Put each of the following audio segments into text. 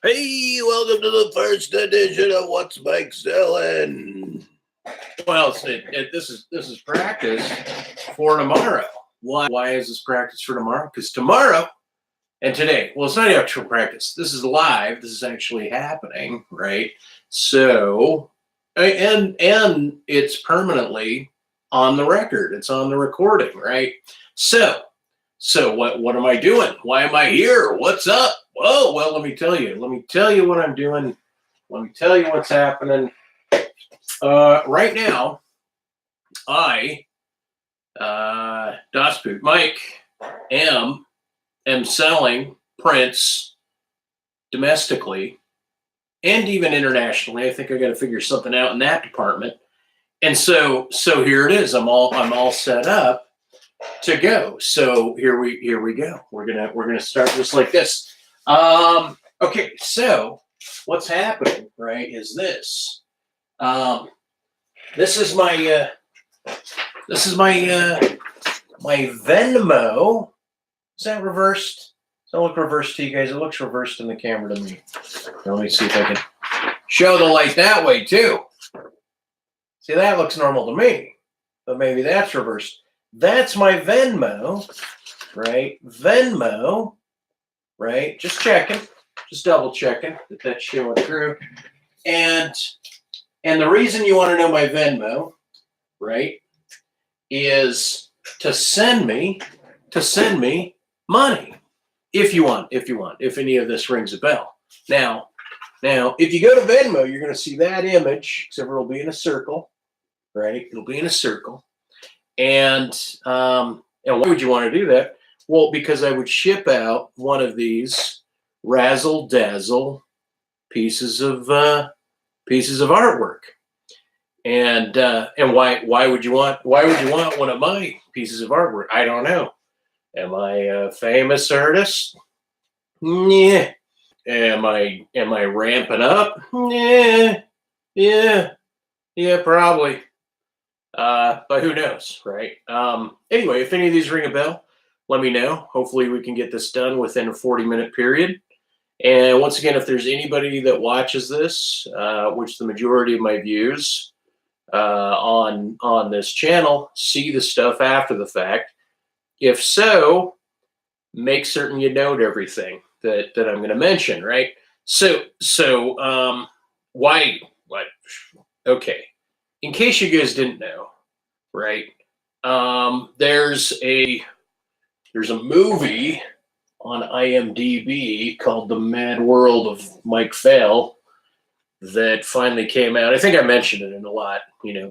Hey, welcome to the first edition of What's Mike Selling. Well, this is practice for tomorrow. Why is this practice for tomorrow? Because tomorrow and today, well, it's not actual practice. This is live. This is actually happening, right? So, and it's permanently on the record. It's on the recording, right? So what am I doing? Why am I here? What's up? Oh, well, let me tell you. Let me tell you what I'm doing. Let me tell you what's happening. Right now, I, Das Boot Mike, am selling prints domestically and even internationally. I think I got to figure something out in that department. And so here it is. I'm all set up to go. So here we go. We're gonna start just like this. Okay. So what's happening, right, is this. This is my my Venmo. Is that reversed? Does that look reversed to you guys? It looks reversed in the camera to me. Now, let me see if I can show the light that way too. See, that looks normal to me, but maybe that's reversed. That's my Venmo, right? Venmo, right? Just checking, just double checking that that's showing through. And the reason you want to know my Venmo, right, is to send me money if you want, if any of this rings a bell. Now, if you go to Venmo, you're going to see that image, except it'll be in a circle, right? It'll be in a circle. And why would you want to do that? Well, because I would ship out one of these razzle dazzle pieces of artwork. And why would you want one of my pieces of artwork? I don't know. Am I a famous artist? Yeah. Am I ramping up? Yeah, probably. But who knows, right? Anyway, if any of these ring a bell, let me know. Hopefully we can get this done within a 40-minute period. And once again, if there's anybody that watches this, which the majority of my views on this channel see the stuff after the fact, if so, make certain you note everything that I'm going to mention, right? So why? What? Okay. In case you guys didn't know, right? There's a movie on IMDb called The Mad World of Mike Fail that finally came out. I think I mentioned it in a lot,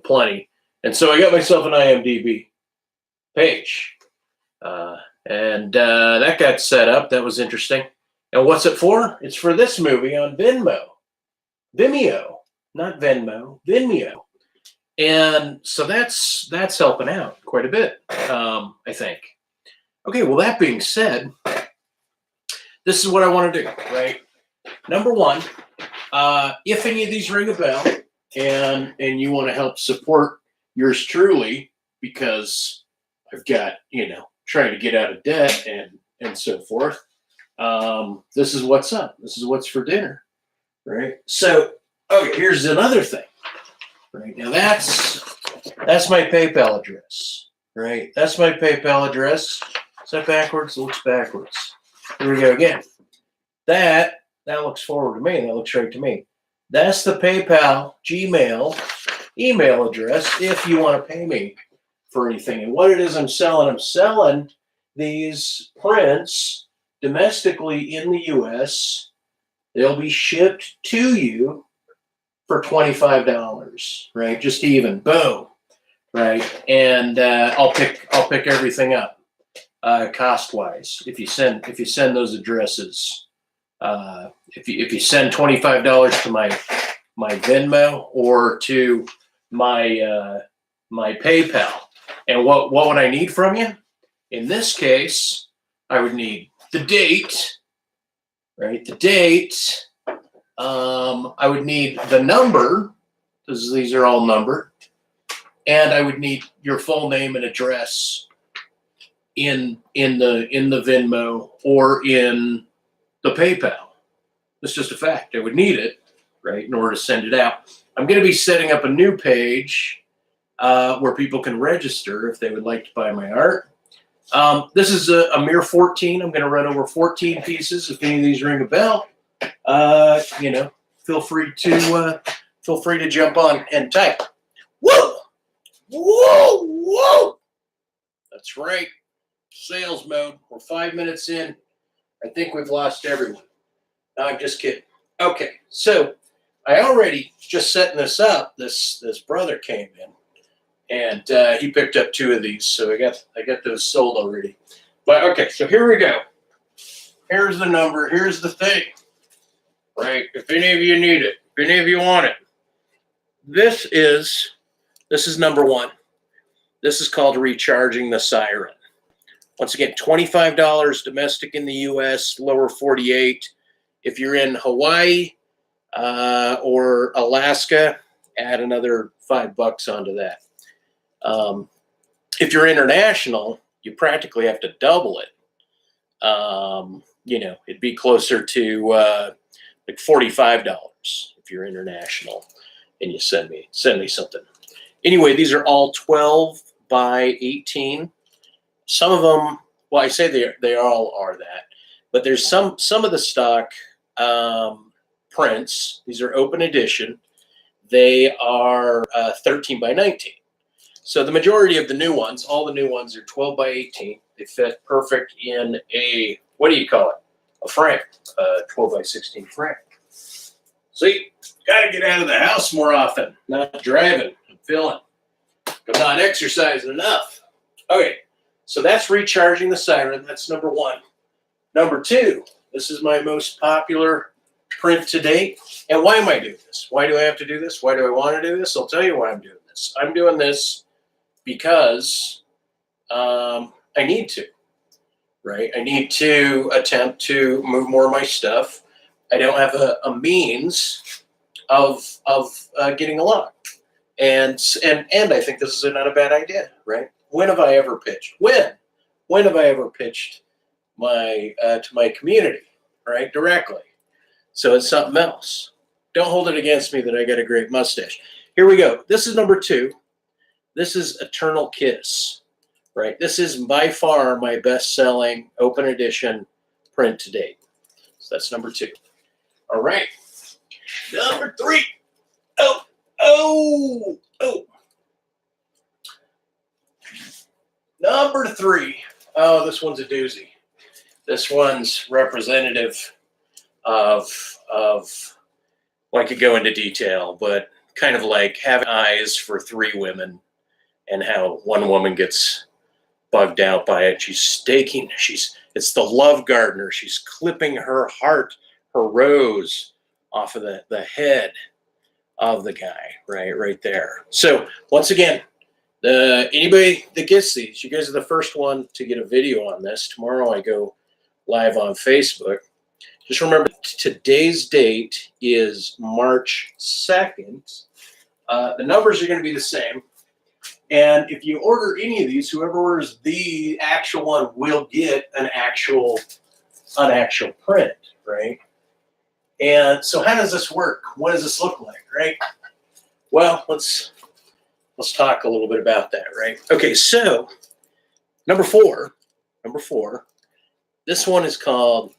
plenty. And so I got myself an IMDb page. And that got set up. That was interesting. And what's it for? It's for this movie on Vimeo, not Venmo, Vimeo. And so that's helping out quite a bit, I think. Okay, well, that being said, this is what I want to do, right? Number one, if any of these ring a bell and you want to help support yours truly, because I've got, trying to get out of debt and so forth, this is what's up. This is what's for dinner, right? So, okay, here's another thing. Right now, that's my PayPal address, right? That's my PayPal address. Is that backwards? It looks backwards. Here we go again. That looks forward to me. That looks right to me. That's the PayPal Gmail email address if you want to pay me for anything. And what it is I'm selling these prints domestically in the U.S. They'll be shipped to you for $25, right? Just even, boom, right? And I'll pick everything up cost wise. If you send those addresses, if you send $25 to my Venmo or to my PayPal, and what would I need from you? In this case, I would need the date, right? The date. I would need the number, because these are all numbered, and I would need your full name and address in the Venmo or in the PayPal. It's just a fact. I would need it, right, in order to send it out. I'm going to be setting up a new page where people can register if they would like to buy my art. This is a mere 14. I'm going to run over 14 pieces. If any of these ring a bell, feel free to jump on and type. Whoa, whoa, whoa! That's right. Sales mode. We're 5 minutes in. I think we've lost everyone. No, I'm just kidding. Okay, so I already just setting this up. This brother came in, and he picked up 2 of these, so I got those sold already. But okay, so here we go. Here's the number. Here's the thing. Right? If any of you need it, if any of you want it, this is number 1. This is called recharging the siren. Once again, $25 domestic in the U.S., lower 48. If you're in Hawaii or Alaska, add another $5 onto that. If you're international, you practically have to double it. It'd be closer to like $45 if you're international, and you send me something. Anyway, these are all 12 by 18. Some of them, well, I say they all are that, but there's some of the stock prints. These are open edition. They are 13 by 19. So the majority of the new ones, all the new ones are 12 by 18. They fit perfect in a, what do you call it? A frame, 12 by 16 frame. See, got to get out of the house more often. Not driving, I'm feeling. I'm not exercising enough. Okay, so that's recharging the siren. That's number 1. Number 2, this is my most popular print to date. And why am I doing this? Why do I have to do this? Why do I want to do this? I'll tell you why I'm doing this. I'm doing this because I need to, right? I need to attempt to move more of my stuff. I don't have a means of getting a lot. And I think this is not a bad idea, right? When have I ever pitched? When have I ever pitched my to my community, right? Directly. So it's something else. Don't hold it against me that I got a great mustache. Here we go. This is number 2. This is Eternal Kiss, right? This is by far my best-selling open edition print to date. So that's number 2. All right. Number 3. Oh. Number 3. Oh, this one's a doozy. This one's representative of well, I could go into detail, but kind of like having eyes for 3 women and how one woman gets bugged out by it. She's staking. It's the love gardener. She's clipping her heart, her rose off of the head of the guy, right there. So once again, anybody that gets these, you guys are the first one to get a video on this. Tomorrow I go live on Facebook. Just remember, today's date is March 2nd. The numbers are going to be the same. And if you order any of these, whoever orders the actual one will get an actual print, right? And so how does this work? What does this look like, right? Well, let's talk a little bit about that, right? Okay, so number four, this one is called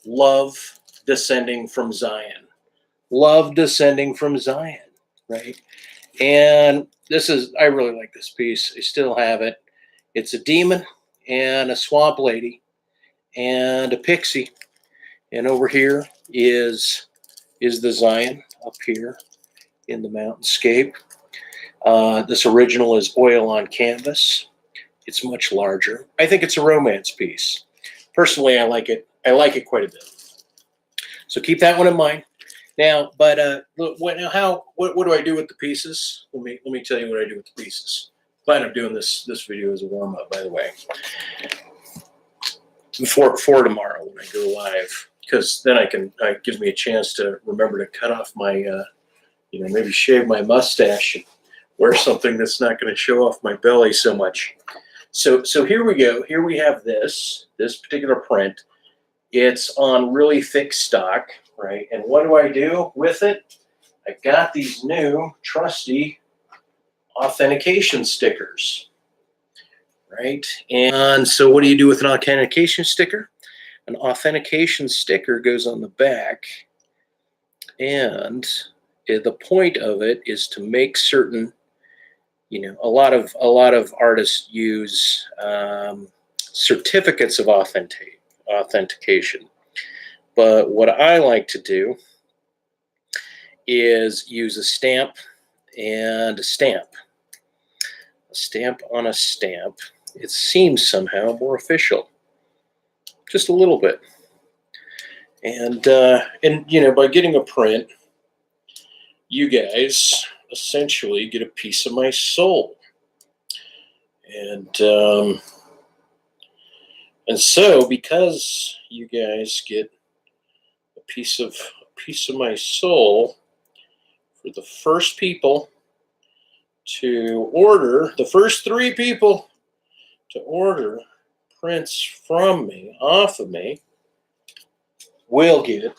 Love Descending from Zion. Love Descending from Zion, right? And I really like this piece. I still have it. It's a demon and a swamp lady and a pixie. And over here is the Zion up here in the mountainscape. This original is oil on canvas. It's much larger. I think it's a romance piece. Personally, I like it. I like it quite a bit. So keep that one in mind. Now, but what do I do with the pieces? Let me tell you what I do with the pieces. Plan on doing this video as a warm up, by the way, for tomorrow when I go live, because then it gives me a chance to remember to cut off my, maybe shave my mustache and wear something that's not going to show off my belly so much. So here we go. Here we have this particular print. It's on really thick stock, right? And what do I do with it? I got these new trusty authentication stickers, right? And so what do you do with an authentication sticker? An authentication sticker goes on the back, and the point of it is to make certain, a lot of artists use certificates of authentication. But what I like to do is use a stamp and a stamp. A stamp on a stamp. It seems somehow more official. Just a little bit. And by getting a print, you guys essentially get a piece of my soul. And so because you guys get a piece of my soul, for the first people to order, the first 3 people to order prints from me, off of me, will get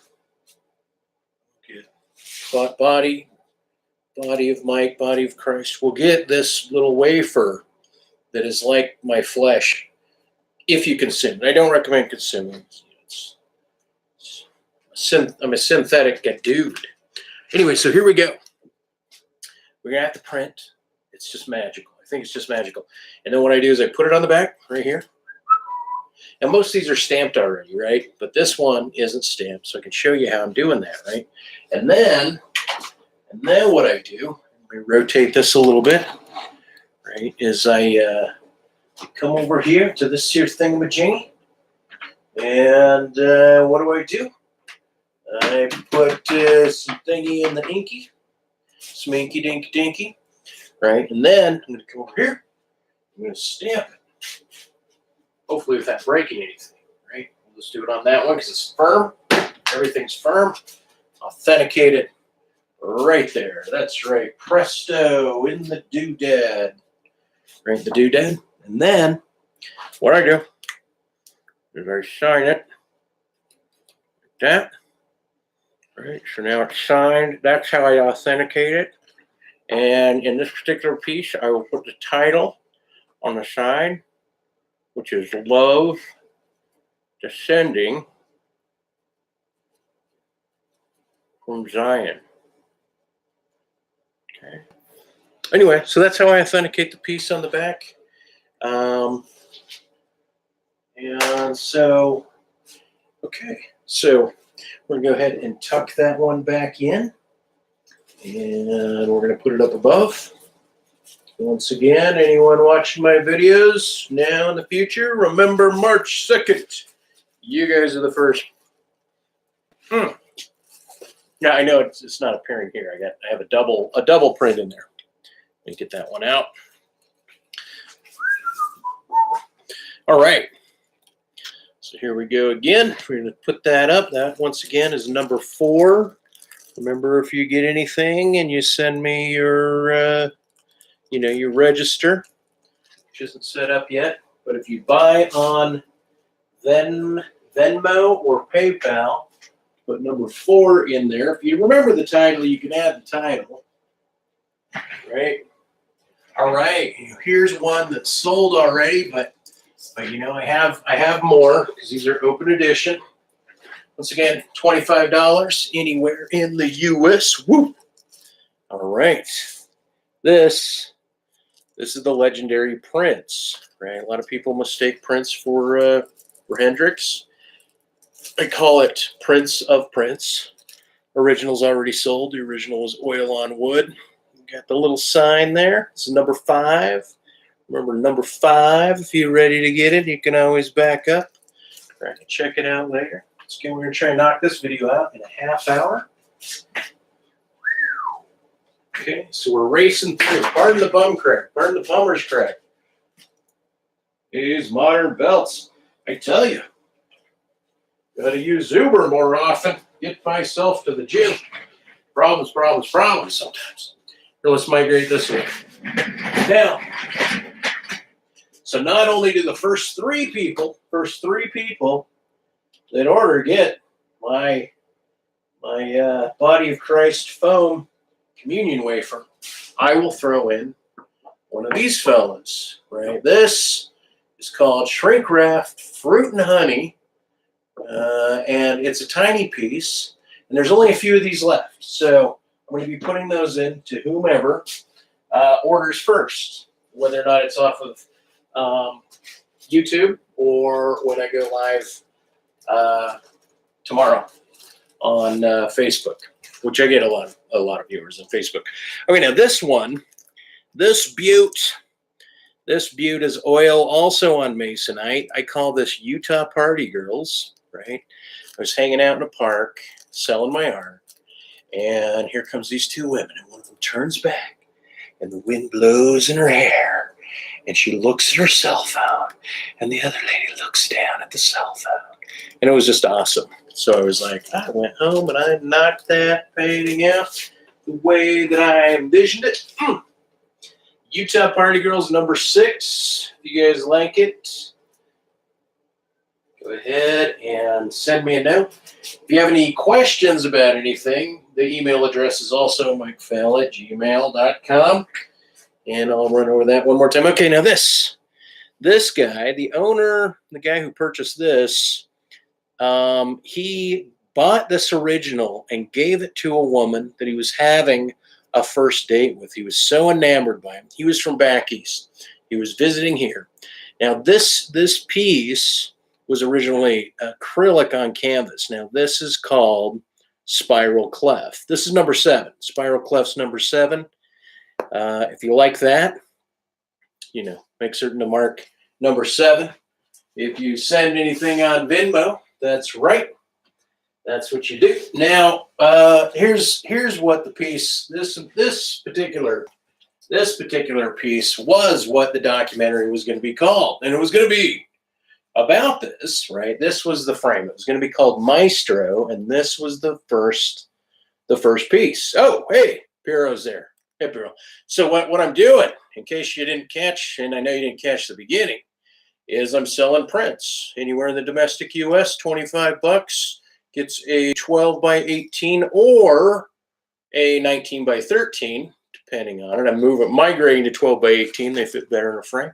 body of Mike, body of Christ. Will get this little wafer that is like my flesh, if you consume it. I don't recommend consuming it. I'm a synthetic dude. Anyway, so here we go. We're going to have to print. It's just magical. I think it's just magical. And then what I do is I put it on the back right here. And most of these are stamped already, right? But this one isn't stamped, so I can show you how I'm doing that, right? And then what I do, let me rotate this a little bit, right, is I come over here to this here thingamajiggy, and what do? I put some thingy in the inky, some inky dinky dinky, right? And then I'm going to come over here, I'm going to stamp it, hopefully without breaking anything, right? We'll just do it on that one because it's firm. Everything's firm. Authenticated right there. That's right. Presto, in the doodad. Right, the doodad. And then what I do is I sign it like that. Right, so now it's signed. That's how I authenticate it. And in this particular piece, I will put the title on the side, which is Love Descending from Zion. Okay. Anyway, so that's how I authenticate the piece on the back. And so, okay, so we're going to go ahead and tuck that one back in. And we're going to put it up above. Once again, anyone watching my videos now in the future, remember March 2nd. You guys are the first. Now I know it's not appearing here. I have a double print in there. Let me get that one out. All right. So here we go again. We're going to put that up. That once again is number 4. Remember, if you get anything and you send me your your register, which isn't set up yet, but if you buy on Venmo or PayPal, put number 4 in there. If you remember the title, you can add the title. Right? All right. Here's one that's sold already, but I have more because these are open edition. Once again, $25 anywhere in the U.S. Woo! All right. This is the legendary Prince, right? A lot of people mistake Prince for Hendrix. I call it Prince of Prince. Original's already sold. The original was oil on wood. Got the little sign there. It's number 5. Remember number 5. If you're ready to get it, you can always back up. Try to check it out later. We're going to try and knock this video out in a half hour. Okay, so we're racing through. Pardon the bum crack. Pardon the bummer's crack. These modern belts. I tell you, got to use Uber more often. Get myself to the gym. Problems sometimes. Here, let's migrate this way. Now, so not only do the first 3 people that order get my my Body of Christ foam communion wafer, I will throw in one of these fellas, right? This is called shrink wrapped fruit and honey, and it's a tiny piece, and there's only a few of these left. So I'm going to be putting those in to whomever orders first, whether or not it's off of YouTube or when I go live tomorrow on Facebook, which I get a lot of viewers on Facebook. Okay, now this one, this butte is oil also on Masonite. I call this Utah Party Girls, right? I was hanging out in a park selling my art, and here comes these two women, and one of them turns back, and the wind blows in her hair, and she looks at her cell phone, and the other lady looks down at the cell phone, and it was just awesome. So I was like, I went home and I knocked that painting out the way that I envisioned it. Utah Party Girls number 6. If you guys like it, go ahead and send me a note. If you have any questions about anything, the email address is also mikefell@gmail.com. And I'll run over that one more time. Okay, now this guy, the owner, the guy who purchased this, he bought this original and gave it to a woman that he was having a first date with. He was so enamored by him. He was from back east. He was visiting here. Now, this piece was originally acrylic on canvas. Now, this is called Spiral Clef. This is number 7. Spiral Clef's number 7. If you like that, make certain to mark number 7. If you send anything on Venmo, that's right. That's what you do. Now, here's what the piece. This particular piece was what the documentary was going to be called, and it was going to be about this. Right? This was the frame. It was going to be called Maestro, and this was the first piece. Oh, hey, Piero's there. Hey, Piero. So what I'm doing, in case you didn't catch, and I know you didn't catch the beginning, is I'm selling prints anywhere in the domestic U.S. $25 gets a 12 by 18 or a 19 by 13, depending on it. I'm migrating to 12 by 18. They fit better in a frame.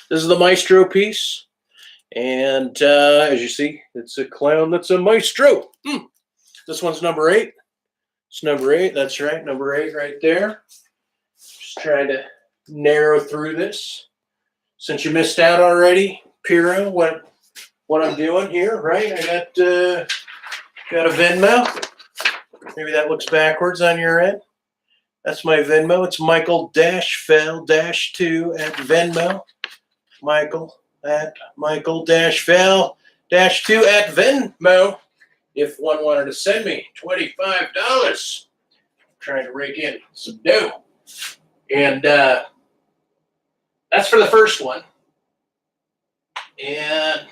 This is the Maestro piece, and as you see, it's a clown that's a maestro. This one's number 8. It's number 8. That's right, number 8 right there. Just trying to narrow through this. Since you missed out already, Piero, what I'm doing here, right? I got a Venmo. Maybe that looks backwards on your end. That's my Venmo. It's Michael-Fell-2 at Venmo. Michael-Fell-2 at Venmo. If one wanted to send me $25, I'm trying to rake in some dough. And that's for the first one. And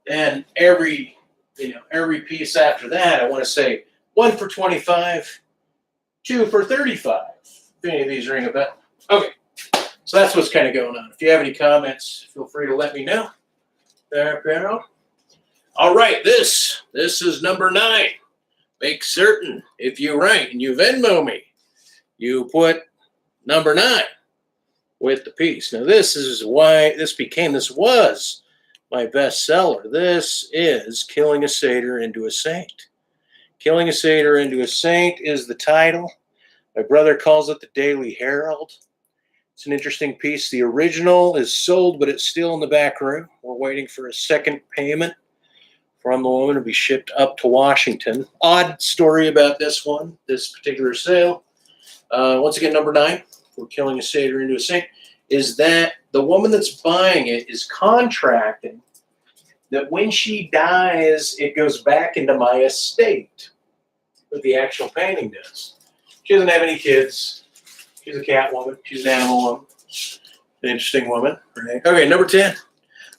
then every piece after that, I want to say 1 for 25, 2 for 35. If any of these ring a bell. Okay, so that's what's kind of going on. If you have any comments, feel free to let me know. There, Pedro. All right, this is number 9. Make certain if you write and you Venmo me, you put number 9 with the piece. Now, this is why this was my bestseller. This is Killing a Satyr into a Saint. Killing a Satyr into a Saint is the title. My brother calls it the Daily Herald. It's an interesting piece. The original is sold, but it's still in the back room. We're waiting for a second payment from the woman to be shipped up to Washington. Odd story about this particular sale. Once again, number 9, for Killing a Satyr into a Saint, is that the woman that's buying it is contracting that when she dies, it goes back into my estate. But the actual painting does. She doesn't have any kids. She's a cat woman. She's an animal woman. An interesting woman. Right? Okay, number 10.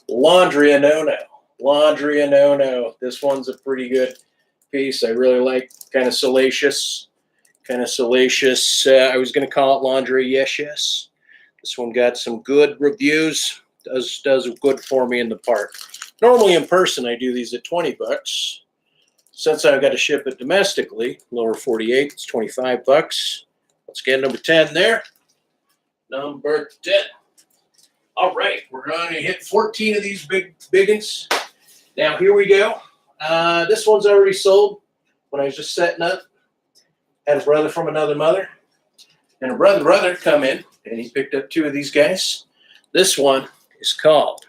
Laundry a no-no. Laundry a no-no. This one's a pretty good piece. I really like. Kind of salacious. I was going to call it laundry. Yes. This one got some good reviews. Does good for me in the park. Normally in person, I do these at $20. since I've got to ship it domestically, lower 48, it's $25. Let's get number 10 there. Number 10. All right, we're going to hit 14 of these biggins. Now, here we go. This one's already sold when I was just setting up. Had a brother from another mother. And a brother come in, and he picked up 2 of these guys. This one is called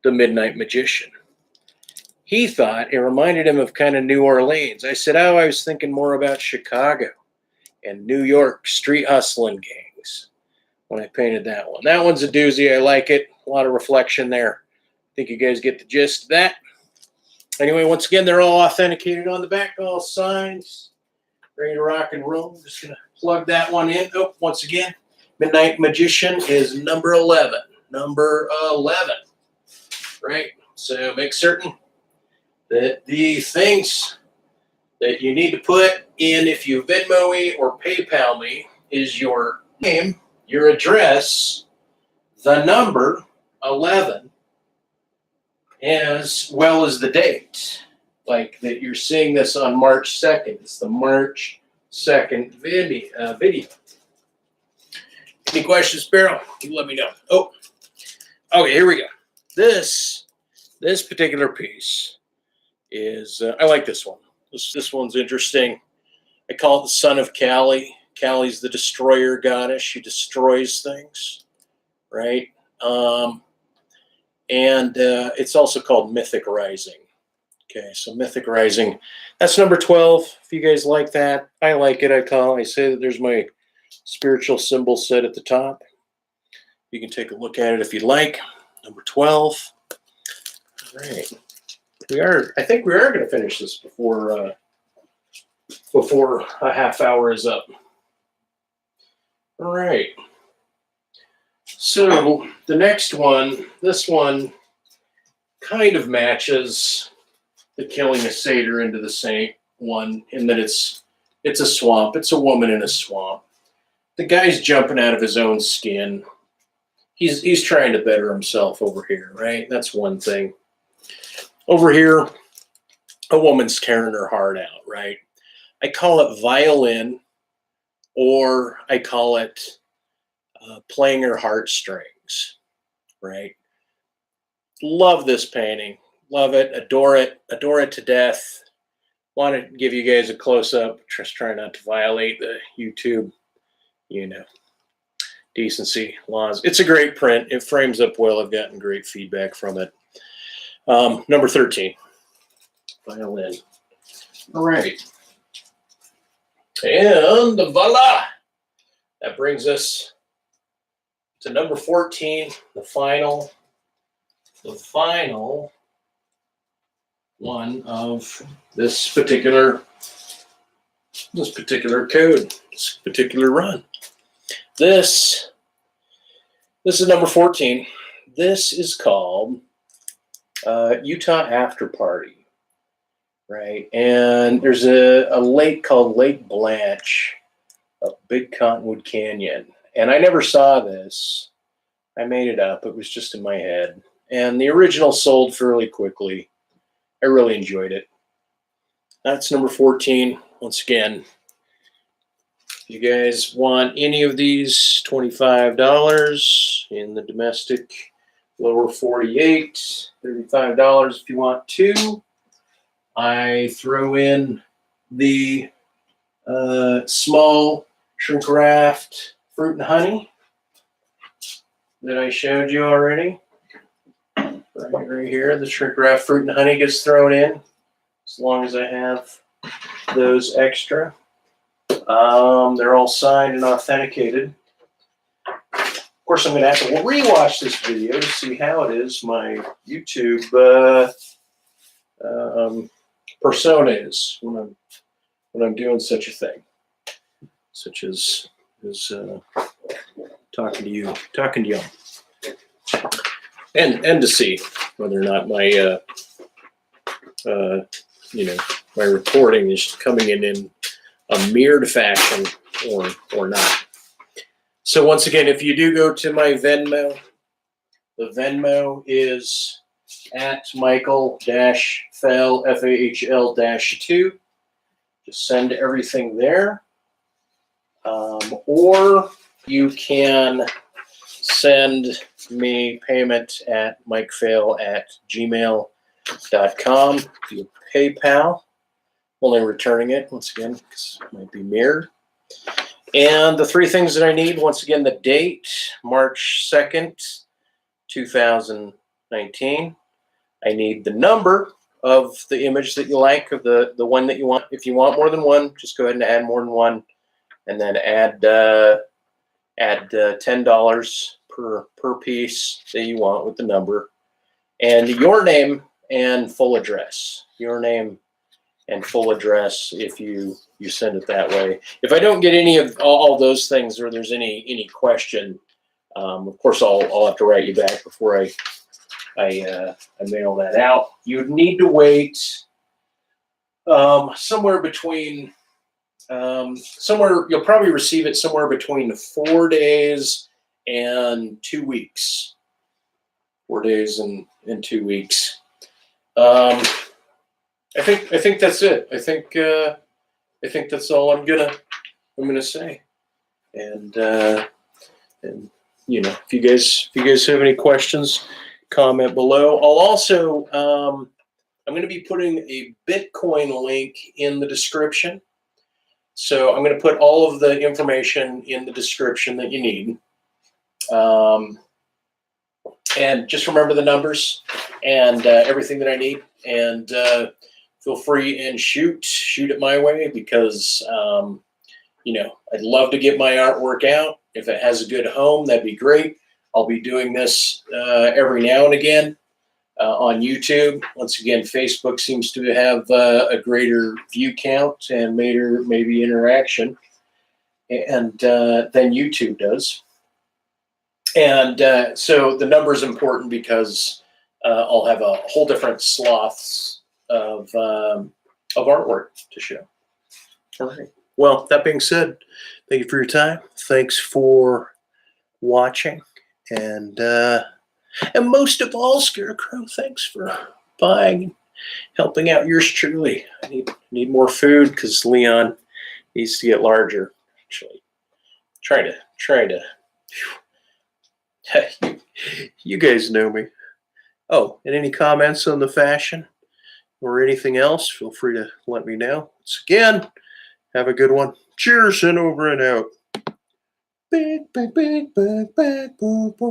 the Midnight Magician. He thought it reminded him of kind of New Orleans. I said, I was thinking more about Chicago and New York street hustling gangs when I painted that one. That one's a doozy. I like it. A lot of reflection there. I think you guys get the gist of that. Anyway, once again, they're all authenticated on the back, all signs. Ready to rock and roll. I'm just going to plug that one in. Oh, once again, Midnight Magician is number 11. Number 11. Right? So make certain that the things that you need to put in if you Venmo me or PayPal me is your name, your address, the number 11, as well as the date. Like that you're seeing this on March 2nd. It's the March 2nd video. Any questions, Sparrow? You let me know. Oh, okay, here we go. This particular piece is, I like this one. This one's interesting. I call it the Son of Kali. Kali's the destroyer goddess. She destroys things, right? And it's also called Mythic Rising. Okay, so Mythic Rising. That's number 12. If you guys like that, I like it. I say that there's my spiritual symbol set at the top. You can take a look at it if you'd like. Number 12. All right. I think we are going to finish this before a half hour is up. All right. So the next one, this one kind of matches the killing a satyr into the saint one in that it's a swamp. It's a woman in a swamp. The guy's jumping out of his own skin. He's trying to better himself over here, right? That's one thing. Over here, a woman's tearing her heart out, right? I call it violin, or I call it playing her heartstrings, right? Love this painting. Love it. Adore it. Adore it to death. Want to give you guys a close-up. Just try not to violate the YouTube, decency laws. It's a great print. It frames up well. I've gotten great feedback from it. Number 13. Violin. All right. And voila! That brings us to number 14, the final one of this particular code, this particular run. This is number 14. This is called Utah After Party, right? And there's a lake called Lake Blanche up Big Cottonwood Canyon. And I never saw this. I made it up. It was just in my head. And the original sold fairly quickly. I really enjoyed it. That's number 14. Once again, if you guys want any of these, $25 in the domestic, lower 48, $35 if you want 2. I throw in the small shrink wrapped fruit and honey that I showed you already. Right here, the shrink wrap fruit and honey gets thrown in as long as I have those extra. They're all signed and authenticated. Of course, I'm going to have to rewatch this video to see how it is my YouTube persona is when I'm doing such a thing, such as talking to you, and to see whether or not my my reporting is coming in a mirrored fashion or not. So once again, if you do go to my Venmo, the Venmo is at Michael-Fahl, Fahl-2. Just send everything there. Or you can send me payment at mikefahl@gmail.com via PayPal. Only returning it, once again, because it might be mirrored. And the three things that I need, once again, the date, March 2nd, 2019. I need the number of the image that you like, of the one that you want. If you want more than one, just go ahead and add more than one, and then add $10 per piece that you want with the number, and your name and full address. Your name and full address if you send it that way. If I don't get any of all those things, or there's any question, of course I'll have to write you back before I mail that out. You'd need to wait somewhere between you'll probably receive it somewhere between 4 days and 2 weeks. 4 days and 2 weeks. I think that's it. I think that's all I'm gonna say. And you know, if you guys have any questions, comment below. I'll also I'm going to be putting a Bitcoin link in the description. So I'm going to put all of the information in the description that you need. And just remember the numbers and everything that I need. And feel free and shoot it my way, because you know, I'd love to get my artwork out. If it has a good home, that'd be great. I'll be doing this every now and again on YouTube. Once again, Facebook seems to have a greater view count and maybe interaction, and than YouTube does. And so the number is important, because I'll have a whole different swaths of artwork to show. All right. Well, that being said, thank you for your time. Thanks for watching, and most of all, Scarecrow, thanks for buying and helping out yours truly. I need more food, because Leon needs to get larger. Actually, try to. You guys know me. Oh, and any comments on the fashion or anything else, feel free to let me know. Once again, have a good one. Cheers, and over and out. Big, big, big, big, big, boom, boom.